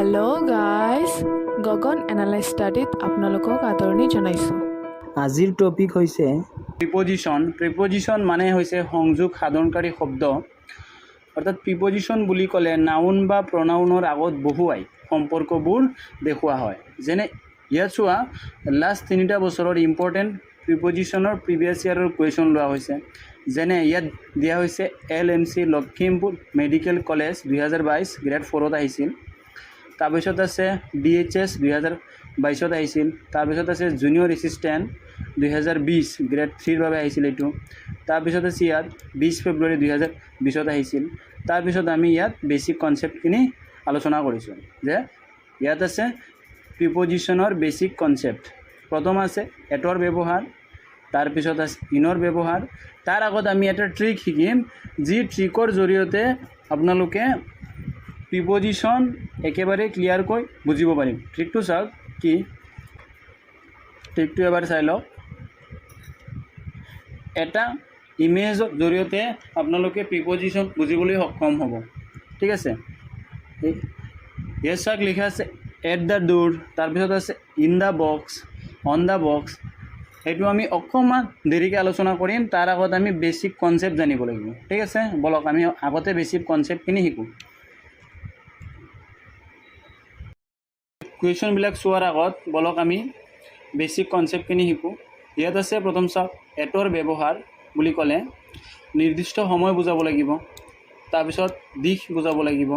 Hello' guys, গগন analyse ষ্টাডিত আপোনালোকক আদৰণি জনাইছোঁ। আজিৰ টপিক হৈছে প্ৰিপজিশ্যন। প্ৰিপজিশ্যন মানে হৈছে সংযোগ সাধনকাৰী শব্দ। অৰ্থাৎ প্ৰিপজিশ্যন বুলি ক'লে নাউন বা প্ৰনাউনৰ আগত বহুৱাই সম্পৰ্কবোৰ দেখুওৱা হয়। যেনে ইয়াত চোৱা, লাষ্ট 3টা বছৰৰ ইম্পৰ্টেণ্ট প্ৰিপজিশ্যনৰ প্ৰিভিয়াছ ইয়াৰৰ কুৱেশ্যন লোৱা হৈছে। যেনে ইয়াত দিয়া হৈছে LMC Lakhimpur medical college 2022 grade 4ত আহিছিল। তাৰপিছত আছে DHS 2022ত আহিছিল। তাৰপিছত আছে জুনিয়ৰ এছিষ্টেণ্ট 2020 গ্ৰেড 3ৰ বাবে আহিছিল এইটো। তাৰপিছত আছে ইয়াত 20 ফেব্ৰুৱাৰী 2020ত আহিছিল। তাৰপিছত আমি ইয়াত বেছিক কনচেপ্টখিনি আলোচনা কৰিছোঁ। যে ইয়াত আছে প্ৰিপজিশ্যনৰ বেছিক কনচেপ্ট। প্ৰথম আছে এটৰ ব্যৱহাৰ, তাৰপিছত আছে ইনৰ ব্যৱহাৰ। তাৰ আগত আমি এটা ট্ৰিক শিকিম, যি ট্ৰিকৰ জৰিয়তে আপোনালোকে প্ৰিপজিশ্যন একেবাৰে ক্লিয়াৰকৈ বুজিব পাৰিম। ট্ৰিকটো চাওক কি, ট্ৰিকটো এবাৰ চাই লওক। এটা ইমেজৰ জৰিয়তে আপোনালোকে প্ৰিপজিশ্যন বুজিবলৈ সক্ষম হ'ব। ঠিক আছে, ইয়াত চাওক লিখা আছে এট দ্য ডোৰ, তাৰপিছত আছে in the box, on the box. সেইটো আমি অকণমান দেৰিকৈ আলোচনা কৰিম। তাৰ আগত আমি বেছিক কনচেপ্ট জানিব লাগিব। ঠিক আছে, বলক আমি আগতে বেছিক কনচেপ্টখিনি শিকোঁ। কুৱেশ্যনবিলাক চোৱাৰ আগত বলক আমি বেছিক কনচেপ্টখিনি শিকোঁ। ইয়াত আছে প্ৰথম চাওক, এটৰ ব্যৱহাৰ বুলি ক'লে নিৰ্দিষ্ট সময় বুজাব লাগিব, তাৰপিছত দিশ বুজাব লাগিব,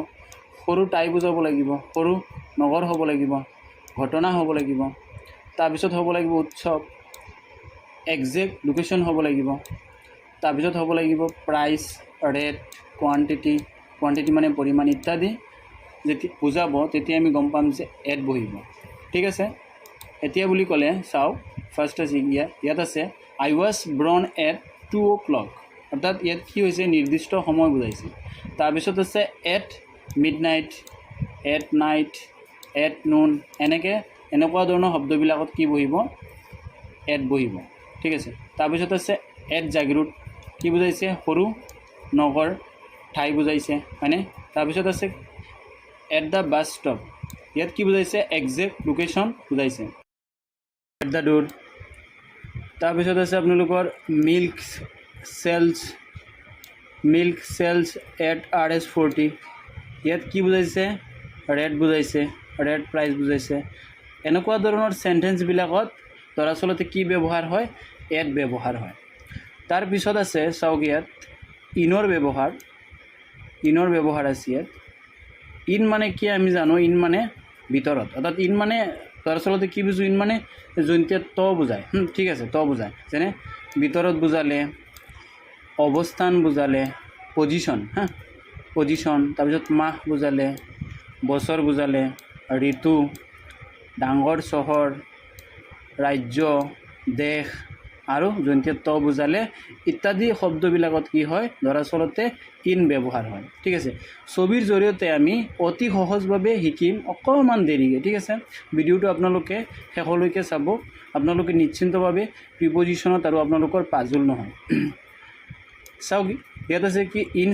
সৰু ঠাই বুজাব লাগিব, সৰু নগৰ হ'ব লাগিব, ঘটনা হ'ব লাগিব, তাৰপিছত হ'ব লাগিব উৎসৱ, একজেক্ট লোকেশ্যন হ'ব লাগিব, তাৰপিছত হ'ব লাগিব প্ৰাইচ, ৰেট, কোৱান্টিটি মানে পৰিমাণ ইত্যাদি। যেতিয়া বুজাব তেতিয়া আমি গম পাম যে এট বহিব। ঠিক আছে, এতিয়া বুলি ক'লে চাওক, ফাৰ্ষ্ট আছে ইয়াত আছে আই ৱাজ ব্ৰন এট 2 o'clock। অৰ্থাৎ ইয়াত কি হৈছে, নিৰ্দিষ্ট সময় বুজাইছে। তাৰপিছত আছে at midnight, at night, at নুন, এনেকুৱা ধৰণৰ শব্দবিলাকত কি বহিব, এট বহিব। ঠিক আছে, তাৰপিছত আছে এট জাগিৰোড, কি বুজাইছে, সৰু নগৰ ঠাই বুজাইছে, হয়নে। তাৰপিছত আছে এট দ্য বাছ ষ্টপ, ইয়াত কি বুজাইছে, একজেক্ট লোকেশ্যন বুজাইছে। At the ডোৰ। তাৰপিছত আছে আপোনালোকৰ মিল্ক চেলছ এট RS40, ইয়াত কি বুজাইছে, ৰেট বুজাইছে, ৰেট প্ৰাইচ বুজাইছে। এনেকুৱা ধৰণৰ চেণ্টেঞ্চবিলাকত দৰাচলতে কি ব্যৱহাৰ হয়, এট ব্যৱহাৰ হয়। তাৰপিছত আছে চাওক ইয়াত ইনৰ ব্যৱহাৰ আছে ইয়াত। ইন মানে কি আমি জানো, ইন মানে ভিতৰত। অৰ্থাৎ ইন মানে দৰাচলতে কি বুজোঁ, ইন মানে যোনটো ত বুজায়। ঠিক আছে, ত বুজায়। যেনে ভিতৰত বুজালে, অৱস্থান বুজালে, পজিশ্যন, পজিশ্যন। তাৰপিছত মাহ বুজালে, বছৰ বুজালে, ঋতু, ডাঙৰ চহৰ, ৰাজ্য, দেশ আৰু যোনটো ত বুজালে ইত্যাদি শব্দবিলাকত কি হয়, দৰাচলতে ইন ব্যৱহাৰ হয়। ঠিক আছে, ছবিৰ জৰিয়তে আমি অতি সহজভাৱে শিকিম অকণমান দেৰিকৈ। ঠিক আছে, ভিডিঅ'টো আপোনালোকে শেষলৈকে চাব। আপোনালোকে নিশ্চিন্তভাৱে প্ৰিপজিশ্যনত আৰু আপোনালোকৰ পাজুল নহয়। চাওক ইয়াত আছে কি, ইন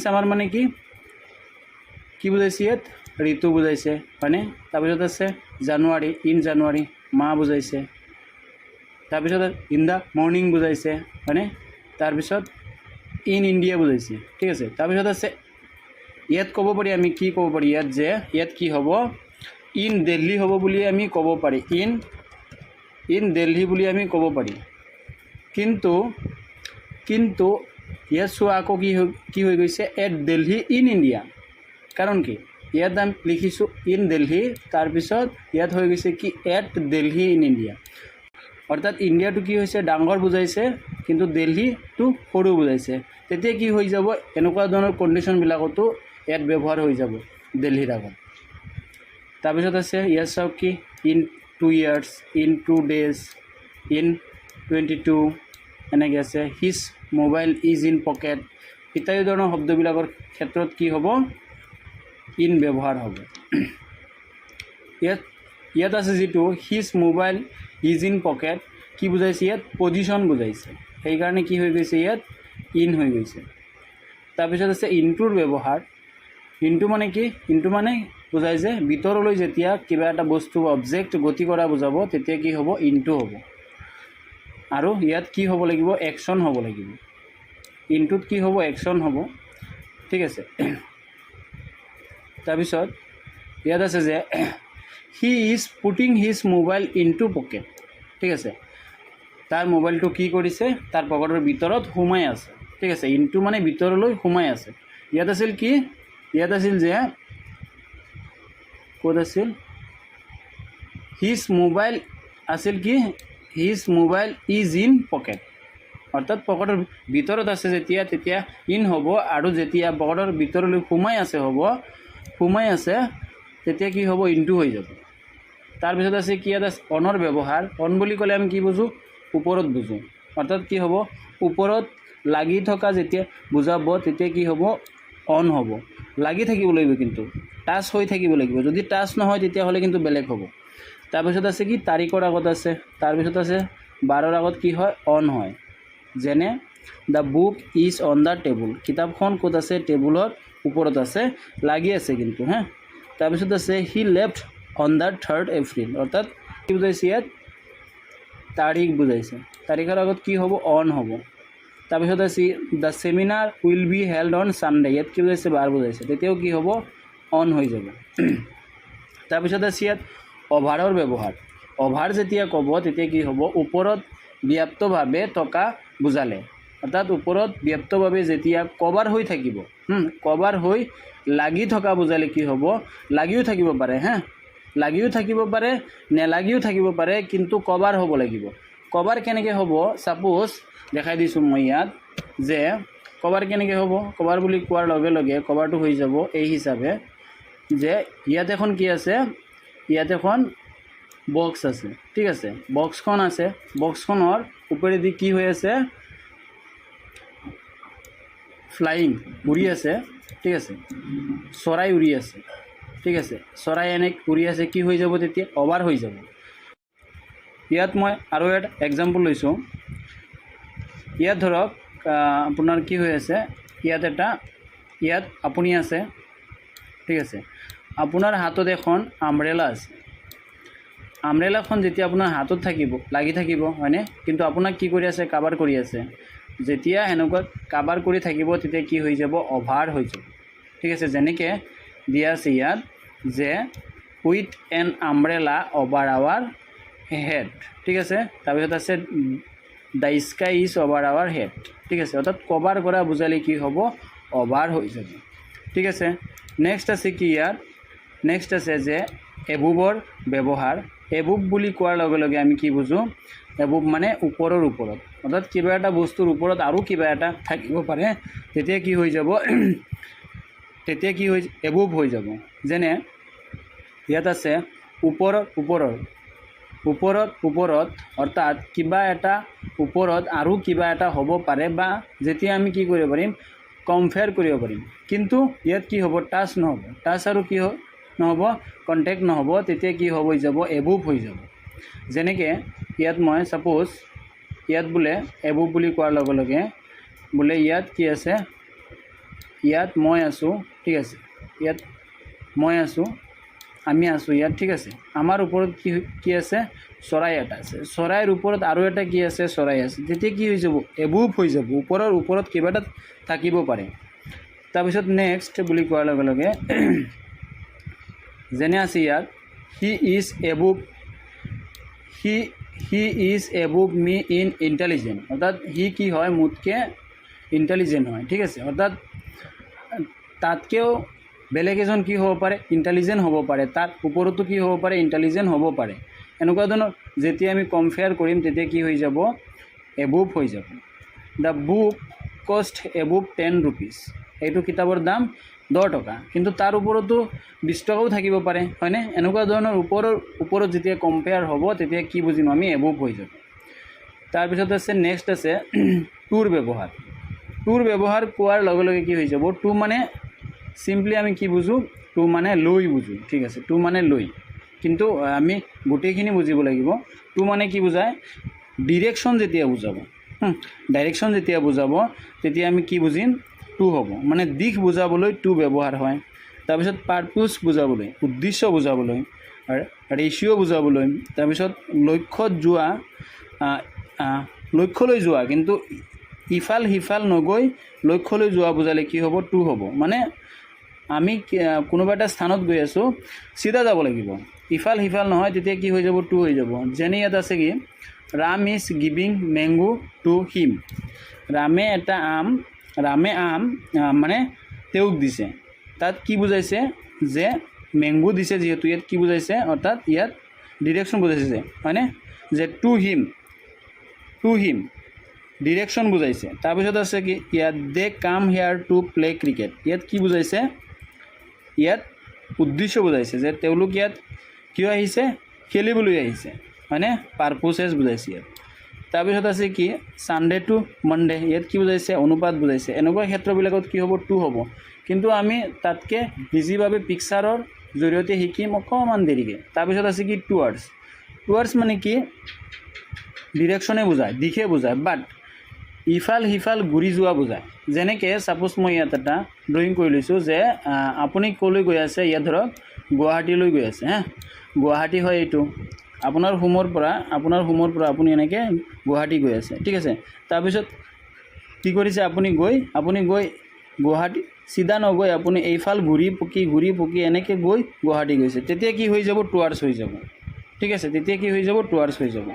চামাৰ মানে কি বুজাইছে, ইয়াত ঋতু বুজাইছে, হয়নে। তাৰপিছত আছে জানুৱাৰী, ইন জানুৱাৰী মাহ বুজাইছে। তাৰপিছত ইন দ্য মৰ্ণিং বুজাইছে, হয়নে। তাৰপিছত ইন ইণ্ডিয়া বুজাইছে। ঠিক আছে, তাৰপিছত আছে ইয়াত ক'ব পাৰি, আমি কি ক'ব পাৰি ইয়াত, যে ইয়াত কি হ'ব, ইন দিল্লী হ'ব বুলি আমি ক'ব পাৰি, ইন দিল্লী বুলি আমি ক'ব পাৰি। কিন্তু ইয়াত চোৱা আকৌ কি হৈ গৈছে, এট দিল্লী ইন ইণ্ডিয়া। কাৰণ কি, ইয়াত আমি লিখিছোঁ ইন দিল্লী, তাৰপিছত ইয়াত হৈ গৈছে কি, এট দিল্লী ইন ইণ্ডিয়া। অৰ্থাৎ ইণ্ডিয়াটো কি হৈছে, ডাঙৰ বুজাইছে, কিন্তু দিল্লীটো সৰু বুজাইছে। তেতিয়া কি হৈ যাব, এনেকুৱা ধৰণৰ কণ্ডিশ্যনবিলাকতো এট ব্যৱহাৰ হৈ যাব দিল্লীৰ আগত। তাৰপিছত আছে ইয়াত চাওক কি, in 2 years, in 2 days, in 22, এনেকৈ আছে his mobile is in pocket ইত্যাদি ধৰণৰ শব্দবিলাকৰ ক্ষেত্ৰত কি হ'ব, ইন ব্যৱহাৰ হ'ব। ইয়াত আছে যিটো his mobile is in pocket, কি বুজাইছে, ইয়াত পজিশ্যন বুজাইছে, সেইকাৰণে কি হৈ গৈছে, ইয়াত ইন হৈ গৈছে। তাৰপিছত আছে ইনটোৰ ব্যৱহাৰ। ইনটু মানে কি? ইনটু মানে বুজায় যে ভিতৰলৈ যেতিয়া কিবা এটা বস্তু অবজেক্ট গতি কৰা বুজাব তেতিয়া কি হ'ব? ইনটু হ'ব। আৰু ইয়াত কি হ'ব লাগিব? একশ্যন হ'ব লাগিব। ইনটুত কি হ'ব? একশ্যন হ'ব। ঠিক আছে। তাৰপিছত ইয়াত আছে যে he is putting his mobile into pocket. ঠিক আছে, তাৰ মোবাইলটো কি কৰিছে? তাৰ পকেটৰ ভিতৰত সোমাই আছে। ঠিক আছে, ইনটু মানে ভিতৰলৈ সোমাই আছে। ইয়াত আছিল কি? ইয়াত আছিল যে ক'ত আছিল? হিজ মোবাইল আছিল কি? His mobile is in pocket. অৰ্থাৎ পকেটৰ ভিতৰত আছে যেতিয়া তেতিয়া ইন হ'ব, আৰু যেতিয়া পকেটৰ ভিতৰলৈ সোমাই আছে হ'ব, সোমাই আছে তেতিয়া কি হ'ব? ইনটু হৈ যাব। তাৰপিছত আছে কি? ইয়াত আছে অনৰ ব্যৱহাৰ। অন বুলি ক'লে আমি কি বুজোঁ? ওপৰত বুজোঁ। অৰ্থাৎ কি হ'ব? ওপৰত লাগি থকা যেতিয়া বুজাব তেতিয়া কি হ'ব? অন হ'ব। লাগি থাকিব লাগিব, কিন্তু টাচ হৈ থাকিব লাগিব। যদি টাচ নহয় তেতিয়াহ'লে কিন্তু বেলেগ হ'ব। তাৰপিছত আছে কি? তাৰিখৰ আগত আছে। তাৰপিছত আছে 12ৰ আগত কি হয়? অন হয়। যেনে the book is on the table. কিতাপখন ক'ত আছে? টেবুলৰ ওপৰত আছে, লাগি আছে কিন্তু। তাৰপিছত আছে he left on the 3rd April. অৰ্থাৎ কি বুজাইছে ইয়াত? তাৰিখ বুজাইছে। তাৰিখৰ আগত কি হ'ব? অন হ'ব। তাৰপিছত আছে the seminar will be held on Sunday. ইয়াত কি বুজাইছে? বাৰ বুজাইছে। তেতিয়াও কি হ'ব? অন হৈ যাব। তাৰপিছত আছে ইয়াত অভাৰৰ ব্যৱহাৰ। অভাৰ যেতিয়া ক'ব তেতিয়া কি হ'ব? ওপৰত ব্যাপ্তভাৱে থকা বুজালে। অৰ্থাৎ ওপৰত ব্যাপ্তভাৱে যেতিয়া কভাৰ হৈ থাকিব, কভাৰ হৈ লাগি থকা বুজালে কি হ'ব? লাগিও থাকিব পাৰে, লাগিও থাকিব পাৰে, নেলাগিও থাকিব পাৰে, কিন্তু কভাৰ হ'ব লাগিব। কভাৰ কেনেকৈ হ'ব? ছাপ'জ দেখাই দিছোঁ মই ইয়াত যে কভাৰ কেনেকৈ হ'ব? কভাৰ বুলি কোৱাৰ লগে লগে কভাৰটো হৈ যাব এই হিচাপে যে ইয়াত এখন কি আছে? ইয়াত এখন বক্স আছে। ঠিক আছে, বক্সখন আছে। বক্সখনৰ ওপৰেদি কি হৈ আছে? ফ্লাইং, উৰি আছে। ঠিক আছে, চৰাই উৰি আছে। ঠিক আছে, চৰাই এনে উৰি আছে, কি হৈ যাব তেতিয়া? অভাৰ হৈ যাব। ইয়াত মই আৰু এটা এক্সাম্পল লৈছোঁ। ইয়াত ধৰক আপোনাৰ কি হৈ আছে? ইয়াত আপুনি আছে। ঠিক আছে, আপোনাৰ হাতত এখন আমব্ৰেলা আছে। আমব্ৰেলাখন যেতিয়া আপোনাৰ হাতত থাকিব, লাগি থাকিব, হয়নে? কিন্তু আপোনাক কি কৰি আছে? কাভাৰ কৰি আছে। যেতিয়া সেনেকুৱা কাভাৰ কৰি থাকিব তেতিয়া কি হৈ যাব? অভাৰ হৈ যাব। ঠিক আছে, যেনেকৈ দিয়া আছে ইয়াত যে with an umbrella over our head. ঠিক আছে, তাৰপিছত আছে the sky is over our head. ঠিক আছে, অৰ্থাৎ কভাৰ কৰা বুজালে কি হ'ব? অভাৰ হৈ যাব। ঠিক আছে, নেক্সট আছে কি ইয়াত? নেক্সট আছে যে এবোবৰ ব্যৱহাৰ। এবোব বুলি কোৱাৰ লগে লগে আমি কি বুজোঁ? এবোব মানে ওপৰৰ ওপৰত। অৰ্থাৎ কিবা এটা বস্তুৰ ওপৰত আৰু কিবা এটা থাকিব পাৰে, তেতিয়া কি হৈ যাব? তেতিয়া কি হৈ এবোব হৈ যাব। যেনে ইয়াত আছে ওপৰত, অৰ্থাৎ কিবা এটা ওপৰত আৰু কিবা এটা হ'ব পাৰে, বা যেতিয়া আমি কি কৰিব পাৰিম? কম্পেয়াৰ কৰিব পাৰিম। কিন্তু ইয়াত কি হ'ব? টাচ নহ'ব। টাচ আৰু কি নহ'ব? কণ্টেক্ট নহ'ব। তেতিয়া কি হ'ব? হৈ যাব? এবোব হৈ যাব। যেনেকৈ ইয়াত মই ছাপ'জ ইয়াত বোলে এবোব বুলি কোৱাৰ লগে লগে বোলে ইয়াত কি আছে? ইয়াত মই আছোঁ। ঠিক আছে, ইয়াত মই আছোঁ, আমি আছোঁ ইয়াত। ঠিক আছে, আমাৰ ওপৰত কি আছে? চৰাই এটা আছে। চৰাইৰ ওপৰত আৰু এটা কি আছে? চৰাই আছে। তেতিয়া কি হৈ যাব? এবোব হৈ যাব। ওপৰৰ ওপৰত কিবা এটা থাকিব পাৰে। তাৰপিছত নেক্সট বুলি কোৱাৰ লগে লগে যেনে আছে ইয়াত he is above me in intelligent. অৰ্থাৎ সি কি হয়? মোতকৈ ইণ্টেলিজেণ্ট হয়। ঠিক আছে, অৰ্থাৎ তাতকৈও বেলেগ এজন কি হ'ব পাৰে? ইণ্টেলিজেণ্ট হ'ব পাৰে। তাৰ ওপৰতো কি হ'ব পাৰে? ইণ্টেলিজেণ্ট হ'ব পাৰে। এনেকুৱা ধৰণৰ যেতিয়া আমি কম্পেয়াৰ কৰিম তেতিয়া কি হৈ যাব? এবোব হৈ যাব। দ্য বুক কষ্ট এবোব 10 rupees। এইটো কিতাপৰ দাম 10 টকা, কিন্তু তাৰ ওপৰতো 20 টকাও থাকিব পাৰে, হয়নে? এনেকুৱা ধৰণৰ ওপৰত যেতিয়া কম্পেয়াৰ হ'ব তেতিয়া কি বুজিম আমি? এবোব হৈ যাব। তাৰপিছত আছে নেক্সট আছে টুৰ ব্যৱহাৰ। টুৰ ব্যৱহাৰ কোৱাৰ লগে লগে কি হৈ যাব? টু মানে চিম্পলি আমি কি বুজোঁ? টু মানে লৈ বুজোঁ। ঠিক আছে, টু মানে লৈ, কিন্তু আমি গোটেইখিনি বুজিব লাগিব। টু মানে কি বুজায়? ডিৰেকশ্যন যেতিয়া বুজাব, ডাইৰেকশ্যন যেতিয়া বুজাব তেতিয়া আমি কি বুজিম? টু হ'ব। মানে দিশ বুজাবলৈ টু ব্যৱহাৰ হয়। তাৰপিছত পাৰপ'জ বুজাবলৈ, উদ্দেশ্য বুজাবলৈ, ৰেচিঅ' বুজাবলৈ, তাৰপিছত লক্ষ্যলৈ যোৱা কিন্তু ইফাল সিফাল নগৈ লক্ষ্যলৈ যোৱা বুজালে কি হ'ব? টু হ'ব। মানে আমি কোনোবা এটা স্থানত গৈ আছোঁ, চিধা যাব লাগিব, ইফাল সিফাল নহয়, তেতিয়া কি হৈ যাব? টু হৈ যাব। যেনে ইয়াত আছে কি Ram is giving mango to him. ৰামে আম মানে তেওঁক দিছে। তাত কি বুজাইছে? যে মেংগো দিছে যিহেতু ইয়াত কি বুজাইছে? অৰ্থাৎ ইয়াত ডিৰেকশ্যন বুজাইছে, হয়নে? যে টু হিম ডিৰেকশ্যন বুজাইছে। তাৰপিছত আছে কি ইয়াত দে কাম হেয়াৰ টু প্লে ক্ৰিকেট। ইয়াত কি বুজাইছে? ইয়াত উদ্দেশ্য বুজাইছে যে তেওঁলোক ইয়াত কিয় আহিছে? খেলিবলৈ আহিছে, হয়নে? পাৰপ'চেছ বুজাইছে ইয়াত। তাৰপিছত আছে কি ছানডে টু মানডে। ইয়াত কি বুজাইছে? অনুপাত বুজাইছে। এনেকুৱা ক্ষেত্ৰবিলাকত কি হ'ব? টু হ'ব। কিন্তু আমি তাতকৈ বিজিভাৱে পিকচাৰৰ জৰিয়তে শিকিম অকণমান দেৰিকৈ। তাৰপিছত আছে কি টুৱাৰ্ডছ মানে কি ডিৰেকশ্যনে বুজায়, দিশে বুজায়, বাট ইফাল সিফাল ঘূৰি যোৱা বুজায়। যেনেকৈ ছাপ'জ মই ইয়াত এটা ড্ৰয়িং কৰি লৈছোঁ যে আপুনি ক'লৈ গৈ আছে? ইয়াত ধৰক গুৱাহাটীলৈ গৈ আছে, গুৱাহাটী হয় এইটো। আপোনাৰ হোমৰ পৰা আপুনি এনেকৈ গুৱাহাটী গৈ আছে, ঠিক আছে। তাৰপিছত কি কৰিছে? আপুনি গৈ গুৱাহাটী চিধা নগৈ আপুনি এইফাল ঘূৰি পকি এনেকৈ গৈ গুৱাহাটী গৈছে। তেতিয়া কি হৈ যাব? টুৱাৰ্ডছ হৈ যাব, ঠিক আছে। তেতিয়া কি হৈ যাব? টুৱাৰ্ডছ হৈ যাব।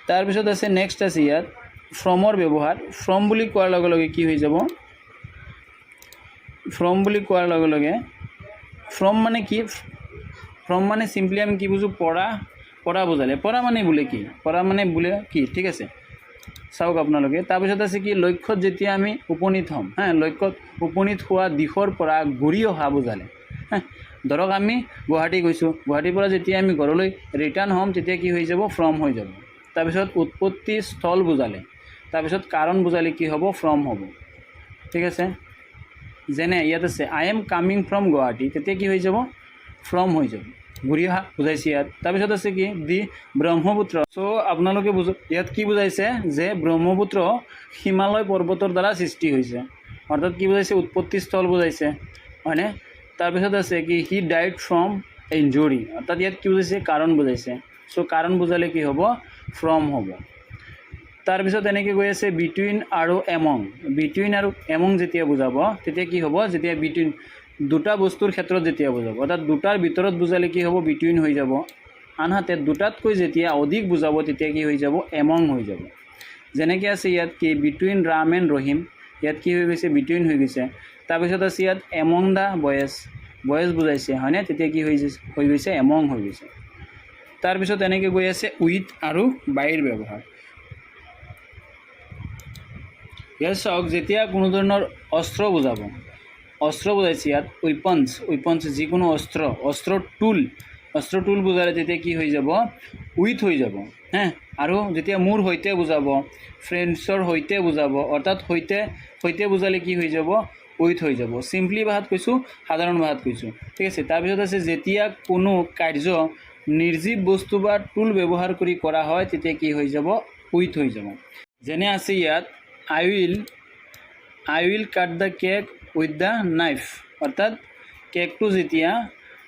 তাৰপিছত আছে নেক্সট আছে ইয়াত ফ্ৰমৰ ব্যৱহাৰ। ফ্ৰম বুলি কোৱাৰ লগে লগে কি হৈ যাব? ফ্ৰম মানে কি? ফ্ৰম মানে চিম্পলি আমি কি বুজোঁ? পঢ়া বুজালে। পঢ়া মানে বোলে কি? ঠিক আছে, চাওক আপোনালোকে। তাৰপিছত আছে কি লক্ষ্যত যেতিয়া আমি উপনীত হ'ম, লক্ষ্যত উপনীত হোৱা দিশৰ পৰা ঘূৰি অহা বুজালে। ধৰক আমি গুৱাহাটী গৈছোঁ, গুৱাহাটীৰ পৰা যেতিয়া আমি ঘৰলৈ ৰিটাৰ্ণ হ'ম তেতিয়া কি হৈ যাব? ফ্ৰম হৈ যাব। তাৰপিছত উৎপত্তি স্থল বুজালে। তাৰপিছত কাৰণ বুজালে কি হ'ব? ফ্ৰম হ'ব, ঠিক আছে। যেনে ইয়াত আছে I am coming from Guwahati, তেতিয়া কি হৈ যাব? ফ্ৰম হৈ যাব, ঘূৰি অহা বুজাইছে ইয়াত। তাৰপিছত আছে কি দি ব্ৰহ্মপুত্ৰ। চ' আপোনালোকে ইয়াত কি বুজাইছে? যে ব্ৰহ্মপুত্ৰ হিমালয় পৰ্বতৰ দ্বাৰা সৃষ্টি হৈছে, অৰ্থাৎ কি বুজাইছে? উৎপত্তি স্থল বুজাইছে, হয়নে? তাৰপিছত আছে কি হি ডাইড ফ্ৰম ইনজুৰি, অৰ্থাৎ ইয়াত কি বুজাইছে? কাৰণ বুজাইছে। চ' কাৰণ বুজালে কি হ'ব? ফ্ৰম হ'ব। তাৰপিছত এনেকৈ গৈ আছে বিটুইন আৰু এমং। বিটুইন আৰু এমং যেতিয়া বুজাব তেতিয়া কি হ'ব? যেতিয়া বিটুইন দুটা বস্তুৰ ক্ষেত্ৰত যেতিয়া বুজাব, অৰ্থাৎ দুটাৰ ভিতৰত বুজালে কি হ'ব? বিটুইন হৈ যাব। আনহাতে দুটাতকৈ যেতিয়া অধিক বুজাব তেতিয়া কি হৈ যাব? এমং হৈ যাব। যেনেকৈ আছে ইয়াত কি বিটুইন ৰাম এণ্ড ৰহিম, ইয়াত কি হৈ গৈছে? বিটুইন হৈ গৈছে। তাৰপিছত আছে ইয়াত এমং দ্য বয়েজ বুজাইছে, হয়নে? তেতিয়া কি হৈ গৈছে? এমং হৈ গৈছে। তাৰপিছত এনেকৈ গৈ আছে উইথ আৰু বাইৰ ব্যৱহাৰ। ইয়াত চাওক যেতিয়া কোনো ধৰণৰ অস্ত্ৰ বুজাইছে ইয়াত উইপন্স যিকোনো অস্ত্ৰৰ টুল বুজালে তেতিয়া কি হৈ যাব? উইথ হৈ যাব, আৰু যেতিয়া মোৰ সৈতে বুজাব, ফ্ৰেণ্ডছৰ সৈতে বুজাব, অৰ্থাৎ সৈতে বুজালে কি হৈ যাব? উইথ হৈ যাব। চিম্পলি ভাষাত কৈছোঁ, সাধাৰণ ভাষাত কৈছোঁ, ঠিক আছে। তাৰপিছত আছে যেতিয়া কোনো কাৰ্য নিৰ্জীৱ বস্তু বা টুল ব্যৱহাৰ কৰি কৰা হয় তেতিয়া কি হৈ যাব? উইথ হৈ যাব। যেনে আছে ইয়াত I will cut the cake with the knife, অৰ্থাৎ কেকটো যেতিয়া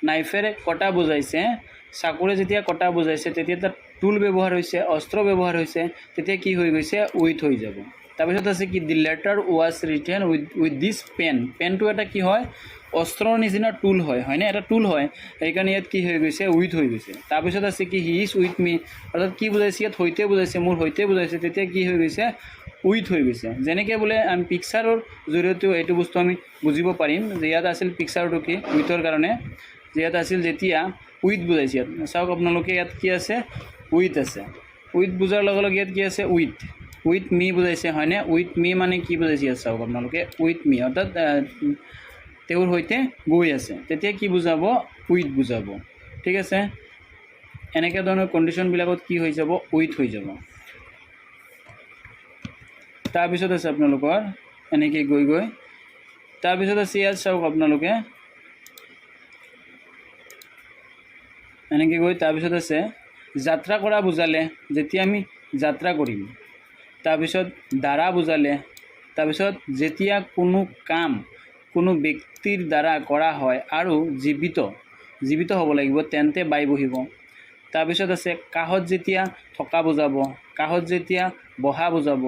নাইফেৰে কটা বুজাইছে, চাকুৰে যেতিয়া কটা বুজাইছে তেতিয়া তাত টুল ব্যৱহাৰ হৈছে, অস্ত্ৰ ব্যৱহাৰ হৈছে, তেতিয়া কি হৈ গৈছে? উইথ হৈ যাব। তাৰপিছত আছে কি the letter was written with this পেনটো এটা কি হয়? অস্ত্ৰৰ নিচিনা টুল হয়, হয়নে? এটা টুল হয়, সেইকাৰণে ইয়াত কি হৈ গৈছে? উইথ হৈ গৈছে। তাৰপিছত আছে কি হি ইজ উইথ মি, অৰ্থাৎ কি বুজাইছে? ইয়াত সৈতে বুজাইছে, মোৰ সৈতে বুজাইছে, তেতিয়া কি হৈ গৈছে? উইথ হৈ গৈছে। যেনেকৈ বোলে আমি পিকচাৰৰ জৰিয়তেও এইটো বস্তু আমি বুজিব পাৰিম যে ইয়াত আছিল পিকচাৰটো কি উইথৰ কাৰণে, যে ইয়াত আছিল যেতিয়া উইথ বুজাইছে। ইয়াত চাওক আপোনালোকে, ইয়াত কি আছে? উইথ আছে। উইথ বুজাৰ লগে লগে ইয়াত কি আছে? উইথ মি বুজাইছে, হয়নে? উইথ মি মানে কি বুজাইছে? ইয়াত চাওক আপোনালোকে, উইথ মি অৰ্থাৎ তেওঁৰ সৈতে গৈ আছে, তেতিয়া কি বুজাব? উইথ বুজাব, ঠিক আছে। এনেকৈ ধৰণৰ কণ্ডিশ্যনবিলাকত কি হৈ যাব? উইথ হৈ যাব। তাৰপিছত আছে আপোনালোকৰ এনেকৈ গৈ তাৰপিছত আছে ইয়াত চাওক আপোনালোকে এনেকৈ গৈ তাৰপিছত আছে যাত্ৰা কৰা বুজালে, যেতিয়া আমি যাত্ৰা কৰিম। তাৰপিছত দ্বাৰা বুজালে, তাৰপিছত যেতিয়া কোনো কোনো ব্যক্তিৰ দ্বাৰা কৰা হয় আৰু জীৱিত হ'ব লাগিব তেন্তে বাই বহিব। তাৰপিছত আছে কাহত যেতিয়া থকা বুজাব, কাহত যেতিয়া বহা বুজাব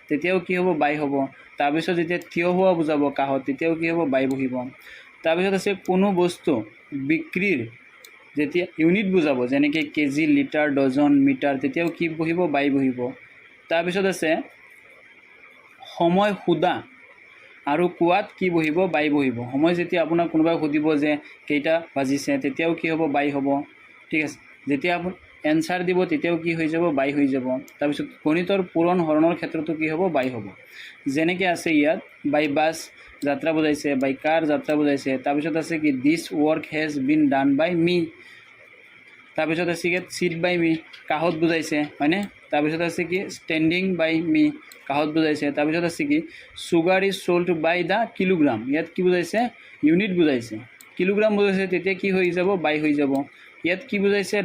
তেতিয়াও কি হ'ব? বাই হ'ব। তাৰপিছত যেতিয়া থিয় হোৱা বুজাব কাহত তেতিয়াও কি হ'ব? বাই বহিব। তাৰপিছত আছে কোনো বস্তু বিক্ৰীৰ যেতিয়া ইউনিট বুজাব, যেনেকৈ কেজি, লিটাৰ, ডজন, মিটাৰ, তেতিয়াও কি বহিব? বাই বহিব। তাৰপিছত আছে সময় সোধা আৰু কোৱাত কি বহিব? বাই বহিব। সময় যেতিয়া আপোনাক কোনোবাই সুধিব যে কেইটা বাজিছে তেতিয়াও কি হ'ব? বাই হ'ব। ঠিক আছে। যেতিয়া আপুনি এনচাৰ দিব তেতিয়াও কি হৈ যাব? বাই হৈ যাব। তাৰপিছত গণিতৰ পূৰণ হৰণৰ ক্ষেত্ৰতো কি হ'ব? বাই হ'ব। যেনেকৈ আছে ইয়াত বাই বাছ যাত্ৰা বুজাইছে, বাই কাৰ যাত্ৰা বুজাইছে। তাৰপিছত আছে কি this work has been done by me. তাৰপিছত আছে কি চিট বাই মি, কাহত বুজাইছে, হয়নে? তাৰপিছত আছে কি ষ্টেণ্ডিং বাই মি, কাহত বুজাইছে। তাৰপিছত আছে কি sugar is sold by the kilogram, ইয়াত কি বুজাইছে? ইউনিট বুজাইছে। কিলোগ্ৰাম বুজাইছে তেতিয়া কি হৈ যাব? বাই হৈ যাব। ইয়াত কি বুজাইছে?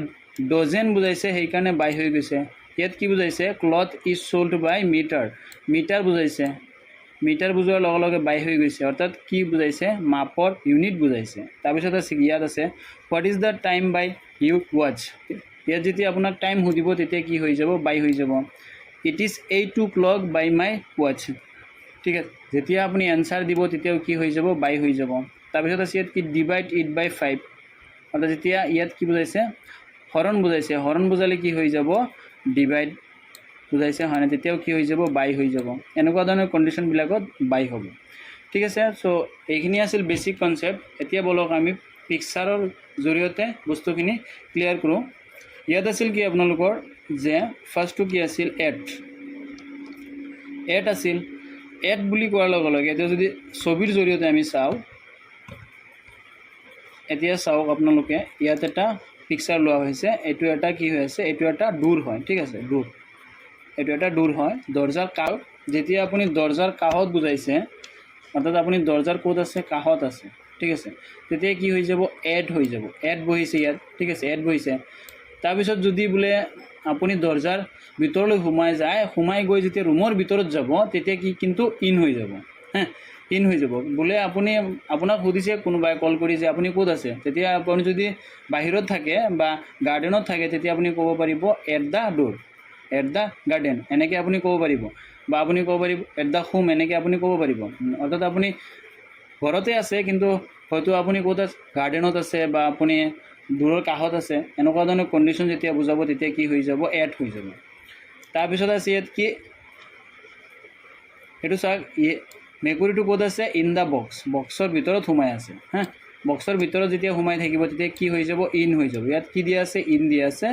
ডজেন বুজাইছে, সেইকাৰণে বাই হৈ গৈছে। ইয়াত কি বুজাইছে? Cloth is sold by metre, metre বুজাইছে, মিটাৰ বুজোৱাৰ লগে লগে বাই হৈ গৈছে, অৰ্থাৎ কি বুজাইছে? মাপৰ ইউনিট বুজাইছে। তাৰপিছত আছে ইয়াত আছে what is the time by you watch, ইয়াত যেতিয়া আপোনাক টাইম সুধিব তেতিয়া কি হৈ যাব? বাই হৈ যাব। It is 8 o'clock by my watch, ঠিক আছে। যেতিয়া আপুনি এনচাৰ দিব তেতিয়াও কি হৈ যাব? বাই হৈ যাব। তাৰপিছত আছে ইয়াত কি ডিভাইড ইট বাই 5, অৰ্থাৎ যেতিয়া ইয়াত কি বুজাইছে? হৰণ বুজাইছে, হৰণ বুজালে কি হৈ যাব? ডিভাইড বুজাইছে, হয় না? তেতিয়াও কি হৈ যাব? বাই হৈ যাব। এনেকুৱা ধৰণৰ কণ্ডিশ্যনবিলাকত বাই হ'ব। ঠিক আছে। চ' এইখিনি আছিল বেছিক কনচেপ্ট। এতিয়া বলক আমি পিকচাৰৰ জৰিয়তে বস্তুখিনি ক্লিয়াৰ কৰোঁ। ইয়াত আছিল কি আপোনালোকৰ যে ফাৰ্ষ্টটো কি আছিল? এট আছিল। এট বুলি কোৱাৰ লগে লগে এতিয়া যদি ছবিৰ জৰিয়তে আমি চাওঁ, এতিয়া চাওক আপোনালোকে ইয়াত এটা পিকচাৰ লোৱা হৈছে। এইটো এটা কি হৈ আছে? এইটো এটা দূৰ হয়, ঠিক আছে, দূৰ। এইটো এটা দূৰ হয় দৰ্জাৰ কাষ। যেতিয়া আপুনি দৰ্জাৰ কাষত বুজাইছে, অৰ্থাৎ আপুনি দৰ্জাৰ ক'ত আছে? কাষত আছে, ঠিক আছে। তেতিয়া কি হৈ যাব? এড হৈ যাব। এড বহিছে ইয়াত, ঠিক আছে, এড বহিছে। তাৰপিছত যদি বোলে আপুনি দৰ্জাৰ ভিতৰলৈ সোমাই গৈ যেতিয়া ৰুমৰ ভিতৰত যাব তেতিয়া কি কিন্তু ইন হৈ যাব, ইন হৈ যাব। বোলে আপোনাক সুধিছে কোনোবাই কল কৰি যে আপুনি ক'ত আছে, তেতিয়া আপুনি যদি বাহিৰত থাকে বা গাৰ্ডেনত থাকে তেতিয়া আপুনি ক'ব পাৰিব at the ডোৰ, at the garden, এনেকৈ আপুনি ক'ব পাৰিব। বা আপুনি ক'ব পাৰিব এট দ্য হোম, এনেকৈ আপুনি ক'ব পাৰিব। অৰ্থাৎ আপুনি ঘৰতে আছে কিন্তু হয়তো আপুনি ক'ত আছে? গাৰ্ডেনত আছে বা আপুনি দূৰৰ কাষত আছে। এনেকুৱা ধৰণৰ কণ্ডিশ্যন যেতিয়া বুজাব তেতিয়া কি হৈ যাব? এড হৈ যাব। তাৰপিছত আছে ইয়াত কি এইটো চাওক, মেকুৰীটো ক'ত আছে? ইন দ্য বক্স, বক্সৰ ভিতৰত সোমাই আছে। বক্সৰ ভিতৰত যেতিয়া সোমাই থাকিব তেতিয়া কি হৈ যাব? ইন হৈ যাব। ইয়াত কি দিয়া আছে? ইন দিয়া আছে,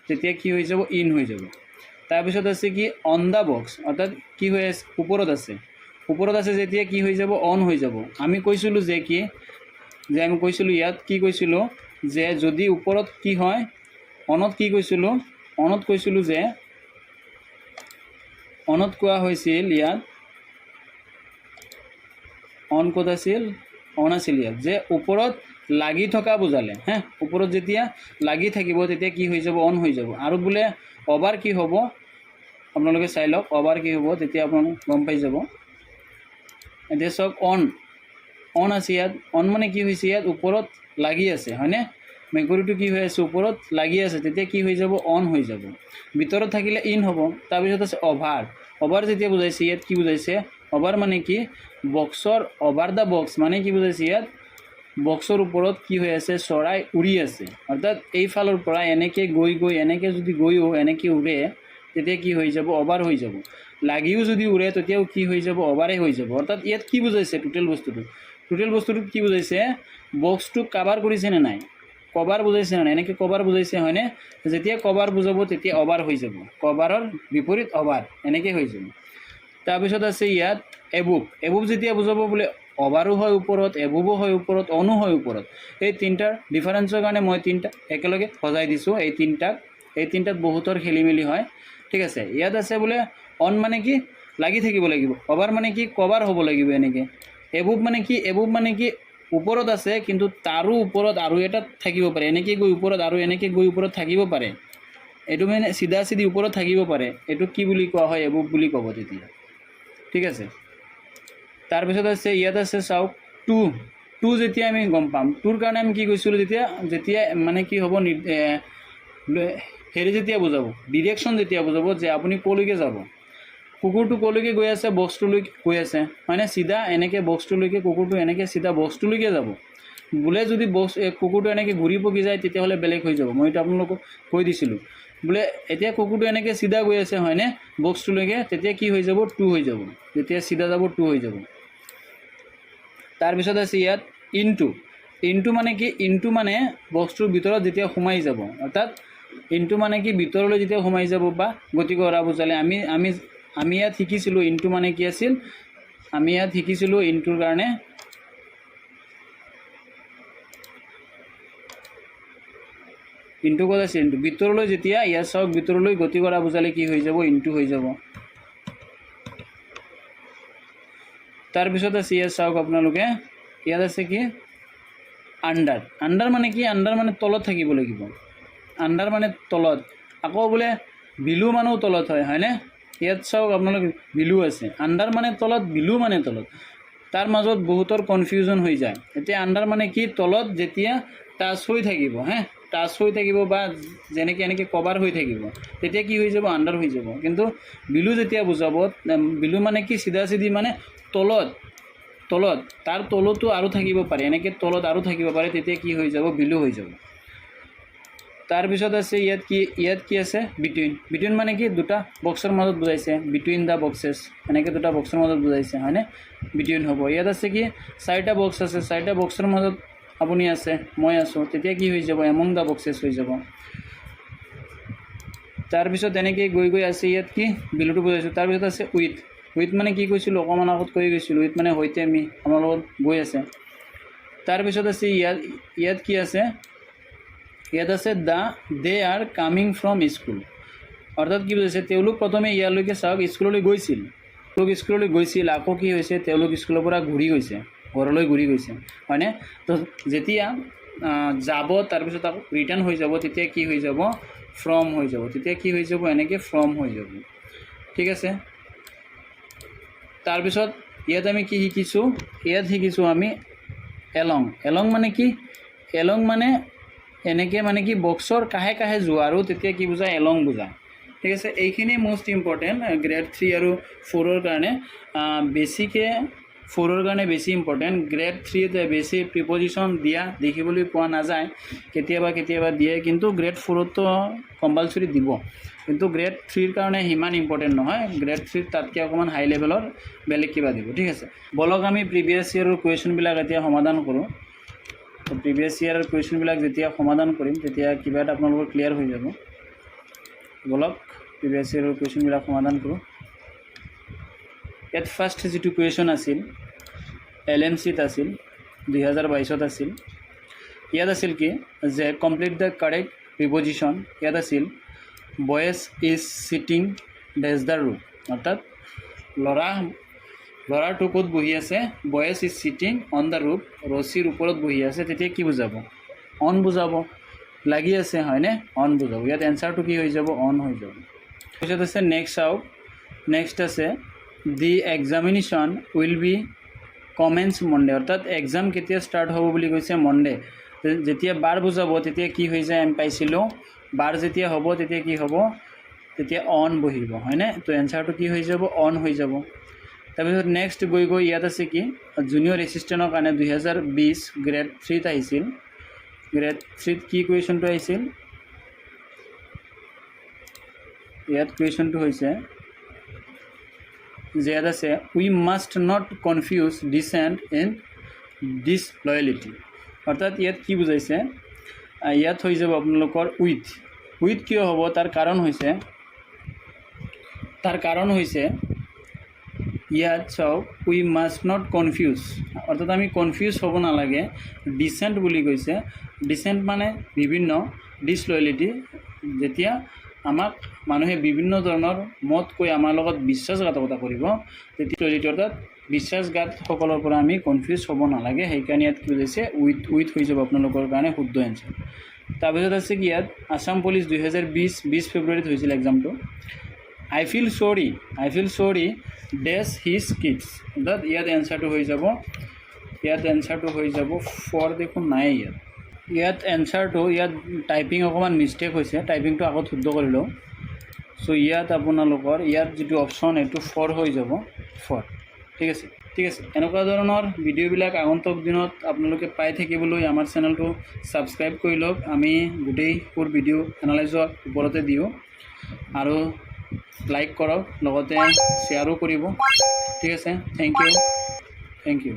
তেতিয়া কি হৈ যাব? ইন হৈ যাব। তাৰপিছত আছে কি অন দ্য বক্স, অৰ্থাৎ কি হৈ আছে? ওপৰত আছে। ওপৰত আছে যেতিয়া কি হৈ যাব? অন হৈ যাব। আমি কৈছিলোঁ যে কি আমি কৈছিলোঁ ইয়াত কি কৈছিলোঁ যে যদি ওপৰত কি হয়? অনত কি কৈছিলোঁ? অনত কৈছিলোঁ যে অনত কোৱা হৈছিল ইয়াত অন ক'ত আছিল? অন আছিল ইয়াত যে ওপৰত লাগি থকা বুজালে, ওপৰত যেতিয়া লাগি থাকিব তেতিয়া কি হৈ যাব? অন হৈ যাব। আৰু বোলে অভাৰ কি হ'ব? আপোনালোকে চাই লওক অভাৰ কি হ'ব, তেতিয়া আপোনালোকে গম পাই যাব। এতিয়া চাওক অন আছে ইয়াত। অন মানে কি হৈছে? ইয়াত ওপৰত লাগি আছে, হয়নে? মেকুৰীটো কি হৈ আছে? ওপৰত লাগি আছে, তেতিয়া কি হৈ যাব? অন হৈ যাব। ভিতৰত থাকিলে ইন হ'ব। তাৰপিছত আছে অভাৰ যেতিয়া বুজাইছে ইয়াত কি বুজাইছে? অভাৰ মানে কি? বক্সৰ অভাৰ দ্য বক্স মানে কি বুজাইছে? ইয়াত বক্সৰ ওপৰত কি হৈ আছে? চৰাই উৰি আছে। অৰ্থাৎ এইফালৰ পৰা এনেকৈ গৈ এনেকৈ যদি গৈও এনেকৈ উৰে তেতিয়া কি হৈ যাব? অভাৰ হৈ যাব। লাগিও যদি উৰে তেতিয়াও কি হৈ যাব? অভাৰে হৈ যাব। অৰ্থাৎ ইয়াত কি বুজাইছে? টোটেল বস্তুটোত কি বুজাইছে? বক্সটো কাভাৰ কৰিছে নে নাই? কভাৰ বুজাইছে নে নাই? এনেকৈ কভাৰ বুজাইছে, হয়নে? যেতিয়া কভাৰ বুজাব তেতিয়া অভাৰ হৈ যাব। কভাৰৰ বিপৰীত অভাৰ, এনেকৈ হৈ যাব। তাৰপিছত আছে ইয়াত এবোভ যেতিয়া বুজাব বোলে অভাৰো হয় ওপৰত, এবোভো হয় ওপৰত, অনো হয় ওপৰত। এই তিনিটাৰ ডিফাৰেঞ্চৰ কাৰণে মই তিনিটা একেলগে সজাই দিছোঁ। এই তিনিটাত বহুতৰ খেলি মেলি হয়, ঠিক আছে। ইয়াত আছে বোলে অন মানে কি? লাগি থাকিব লাগিব। অভাৰ মানে কি? কভাৰ হ'ব লাগিব এনেকৈ। এবোভ মানে কি? ওপৰত আছে কিন্তু তাৰো ওপৰত আৰু এটা থাকিব পাৰে, এনেকৈ গৈ ওপৰত আৰু এনেকৈ গৈ ওপৰত থাকিব পাৰে। এইটো মানে চিধা ওপৰত থাকিব পাৰে। এইটো কি বুলি কোৱা হয়? এবোভ বুলি ক'ব তেতিয়া, ঠিক আছে। তাৰপিছত আছে ইয়াত আছে চাওক টু যেতিয়া আমি গম পাম টুৰ কাৰণে আমি কি কৈছিলোঁ যেতিয়া মানে কি হ'ব হেৰি যেতিয়া বুজাব ডিৰেকশ্যন যেতিয়া বুজাব যে আপুনি ক'লৈকে যাব কুকুৰটো ক'লৈকে গৈ আছে বক্সটোলৈকে গৈ আছে হয়নে চিধা এনেকৈ বক্সটোলৈকে কুকুৰটো এনেকৈ চিধা বক্সটোলৈকে যাব বোলে যদি কুকুৰটো এনেকৈ ঘূৰি পকি যায় তেতিয়াহ'লে বেলেগ হৈ যাব মই এইটো আপোনালোকক কৈ দিছিলোঁ বোলে এতিয়া কুকুৰটো এনেকৈ চিধা গৈ আছে হয়নে বক্সটোলৈকে তেতিয়া কি হৈ যাব 2 হৈ যাব যেতিয়া চিধা যাব 2 হৈ যাব তাৰপিছত আছে ইয়াত ইনটু মানে কি ইনটু মানে বক্সটোৰ ভিতৰত যেতিয়া সোমাই যাব অৰ্থাৎ ইনটু মানে কি ভিতৰলৈ যেতিয়া সোমাই যাব বা গতি কৰা বুজালে আমি ইয়াত শিকিছিলোঁ ইনটু মানে কি আছিল আমি ইয়াত শিকিছিলোঁ ইনটুৰ কাৰণে ইনটু ক'ত আছে ইনটু ভিতৰলৈ যেতিয়া ইয়াত চাওক ভিতৰলৈ গতি কৰা বুজালে কি হৈ যাব ইনটু হৈ যাব তাৰপিছত আছে ইয়াত চাওক আপোনালোকে ইয়াত আছে কি আণ্ডাৰ মানে কি আণ্ডাৰ মানে তলত থাকিব লাগিব আণ্ডাৰ মানে তলত আকৌ বোলে বিলু মানেও তলত হয়নে ইয়াত চাওক আপোনালোকে বিলু আছে আণ্ডাৰ মানে তলত বিলু মানে তলত তাৰ মাজত বহুতৰ কনফিউজন হৈ যায় এতিয়া আণ্ডাৰ মানে কি তলত যেতিয়া টাচ হৈ থাকিব টাচ হৈ থাকিব বা যেনেকৈ এনেকৈ কভাৰ হৈ থাকিব তেতিয়া কি হৈ যাব আণ্ডাৰ হৈ যাব কিন্তু বিলু যেতিয়া বুজাব বিলু মানে কি চিধা চিধি মানে তলত তাৰ তলতো আৰু থাকিব পাৰে এনেকৈ তলত আৰু থাকিব পাৰে তেতিয়া কি হৈ যাব বিলু হৈ যাব তাৰপিছত আছে ইয়াত কি আছে বিটুইন মানে কি দুটা বক্সৰ মাজত বুজাইছে বিটুইন দ্য বক্সেছ এনেকৈ দুটা বক্সৰ মাজত বুজাইছে হয়নে বিটুইন হ'ব ইয়াত আছে কি 4টা বক্স আছে 4টা বক্সৰ মাজত আপুনি আছে মই আছোঁ তেতিয়া কি হৈ যাব এমং দ্য বক্সেছ হৈ যাব তাৰপিছত এনেকৈ গৈ আছে ইয়াত কি বিলুটো বুজাইছোঁ তাৰপিছত আছে উইথ মানে কি কৈছিলোঁ অকণমান আগত কৈ গৈছিলোঁ উইথ মানে সৈতে আমি আমাৰ লগত গৈ আছে তাৰপিছত আছে ইয়াত কি আছে ইয়াত আছে দে আৰ কামিং ফ্ৰম স্কুল অৰ্থাৎ কি বুজাইছে তেওঁলোক প্ৰথমে ইয়ালৈকে চাওক স্কুললৈ গৈছিল আকৌ কি হৈছে তেওঁলোক স্কুলৰ পৰা ঘৰলৈ ঘূৰি গৈছে হয়নে তো যেতিয়া যাব তাৰপিছত আকৌ ৰিটাৰ্ণ হৈ যাব তেতিয়া কি হৈ যাব ফ্ৰম হৈ যাব তেতিয়া কি হৈ যাব এনেকৈ ফ্ৰম হৈ যাব ঠিক আছে তাৰপিছত ইয়াত আমি কি শিকিছোঁ আমি এলং মানে কি এলং মানে এনেকৈ মানে কি বক্সৰ কাষে যোৱা আৰু তেতিয়া কি বুজায় এলং বুজায় ঠিক আছে এইখিনি মোষ্ট ইম্পৰ্টেণ্ট গ্ৰেড 3 আৰু 4ৰ কাৰণে বেছিকৈ 4ৰ কাৰণে বেছি ইম্পৰ্টেণ্ট গ্ৰেড 3ত বেছি প্ৰিপজিশ্যন দিয়া দেখিবলৈ পোৱা নাযায় কেতিয়াবা দিয়ে কিন্তু গ্ৰেড 4তো কম্পালচৰি দিব কিন্তু গ্ৰেড 3ৰ কাৰণে সিমান ইম্পৰ্টেণ্ট নহয় গ্ৰেড 3 তাতকৈ অকণমান হাই লেভেলৰ বেলেগ কিবা দিব ঠিক আছে বলক আমি প্ৰিভিয়াছ ইয়েৰৰ কুৱেশ্যনবিলাক এতিয়া সমাধান কৰোঁ তো প্ৰিভিয়াছ ইয়েৰৰ কুৱেশ্যনবিলাক যেতিয়া সমাধান কৰিম তেতিয়া কিবা এটা আপোনালোকৰ ক্লিয়াৰ হৈ যাব বলক প্ৰিভিয়াছ ইয়েৰৰ কুৱেশ্যনবিলাক সমাধান কৰোঁ ইয়াত ফাৰ্ষ্ট যিটো কুৱেশ্যন আছিল LMCত আছিল 2022ত আছিল ইয়াত আছিল কি যে কমপ্লিট দ্য কাৰেক্ট প্ৰিপজিশ্যন ইয়াত আছিল বয়েজ ইজ চিটিং ডেজ দ্য ৰুম অৰ্থাৎ ল'ৰাটো ক'ত বহি আছে boys is sitting on the roof ৰছীৰ ওপৰত বহি আছে তেতিয়া কি বুজাব অন বুজাব লাগি আছে হয়নে অন বুজাব ইয়াত এনচাৰটো কি হৈ যাব অন হৈ যাব তাৰপিছত আছে নেক্সট আছে the examination will be commence Monday অৰ্থাৎ এক্সাম কেতিয়া ষ্টাৰ্ট হ'ব বুলি কৈছে মনডে যেতিয়া বাৰ বুজাব তেতিয়া কি হৈ যায় আমি পাইছিলোঁ বাৰ যেতিয়া হ'ব তেতিয়া কি হ'ব তেতিয়া অন বহিব হয়নে তো এনচাৰটো কি হৈ যাব অন হৈ যাব তাৰপিছত নেক্সট গৈ ইয়াত আছে কি জুনিয়ৰ এছিষ্টেণ্টৰ কাৰণে 2020 গ্ৰেড 3ত আহিছিল গ্ৰেড 3ত কি কুৱেশ্যনটো আহিছিল ইয়াত কুৱেশ্যনটো হৈছে যে ইয়াত আছে we must not confuse dissent and disloyalty অৰ্থাৎ ইয়াত কি বুজাইছে ইয়াত হৈ যাব আপোনালোকৰ উইথ কিয় হ'ব তাৰ কাৰণ হৈছে ইয়াত চাওক উই মাষ্ট নট কনফিউজ অৰ্থাৎ আমি কনফিউজ হ'ব নালাগে ডিচেণ্ট বুলি কৈছে ডিচেণ্ট মানে বিভিন্ন ডিছলয়েলিটি যেতিয়া আমাক মানুহে বিভিন্ন ধৰণৰ মত কৈ আমাৰ লগত বিশ্বাসঘাতকতা কৰিব তেতিয়া লয়েলিটি অৰ্থাৎ বিশ্বাসঘাতসকলৰ পৰা আমি কনফিউজ হ'ব নালাগে সেইকাৰণে ইয়াত কি বুজাইছে উইথ হৈ যাব আপোনালোকৰ কাৰণে শুদ্ধ এনচাৰ তাৰপিছত আছে কি ইয়াত আছাম পুলিচ 2020 ফেব্ৰুৱাৰীত হৈছিল এক্সামটো I feel sorry dash his kids অৰ্থাৎ ইয়াত এনচাৰটো হৈ যাব ইয়াত এনচাৰটো হৈ যাব 4 দেখোন নাই ইয়াত এনচাৰটো ইয়াত টাইপিং অকণমান মিষ্টেক হৈছে টাইপিংটো আগত শুদ্ধ কৰি লওঁ চ' ইয়াত আপোনালোকৰ ইয়াত যিটো অপশ্যন এইটো 4 হৈ যাব 4 ঠিক আছে এনেকুৱা ধৰণৰ ভিডিঅ'বিলাক আগন্তুক দিনত আপোনালোকে পাই থাকিবলৈ আমাৰ চেনেলটো ছাবস্ক্ৰাইব কৰি লওক আমি গোটেইবোৰ ভিডিঅ' এনালাইজৰ ওপৰতে দিওঁ আৰু লাইক কৰক লগতে শ্বেয়াৰো কৰিব ঠিক আছে থেংক ইউ